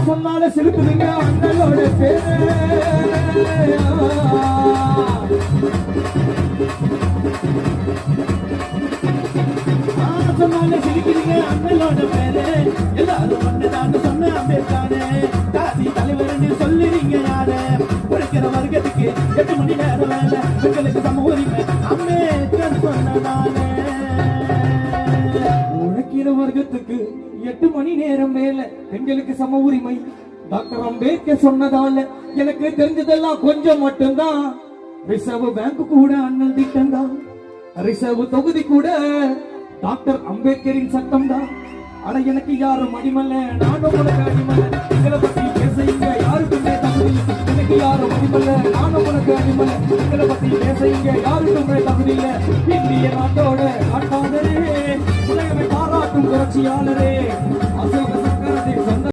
சொன்னால செலுத்துவீங்க அண்ணலோட பேரு சொன்னால சிரிக்கிறீங்க அண்ணலோட பேரு எல்லாரும் ஒண்ணுதான் சொன்ன அம்பேத்காரு காசி தலைவர்னு சொல்லுறீங்க யாரு உழைக்கிற வர்க்கத்துக்கு 8 மணி நேரம் வேலை பெண்களுக்கு சம உரிமை அம்பேத்கர் சொன்னதானே உழைக்கிற வர்க்கத்துக்கு 8 மணி நேரம் வேலை பெண்களுக்கு சம உரிமை டாக்டர் அம்பேத்கர் சொன்னதால எனக்கு தெரிஞ்சதெல்லாம் கொஞ்சம் மட்டும்தான் ரிசர்வ் பேங்க் கூட அண்ணல் திட்டம் தான் ரிசர்வ் தொகுதி கூட டாக்டர் அம்பேத்கரின் சட்டம் தான் ஆனா எனக்கு யாரும் அடிமல்ல நானும் உனக்கு அடிமல்ல எங்களை பத்தி பேசுங்க யாருக்குமே தகுதி எனக்கு யாரும் அடிமல்ல நானும் உனக்கு அடிமல்ல எங்களை பத்தி பேசுங்க யாருக்குமே தகுதி இல்ல இந்திய நாட்டோட நாட்டாளரே உலகமே பாராட்டும் புரட்சியாளரே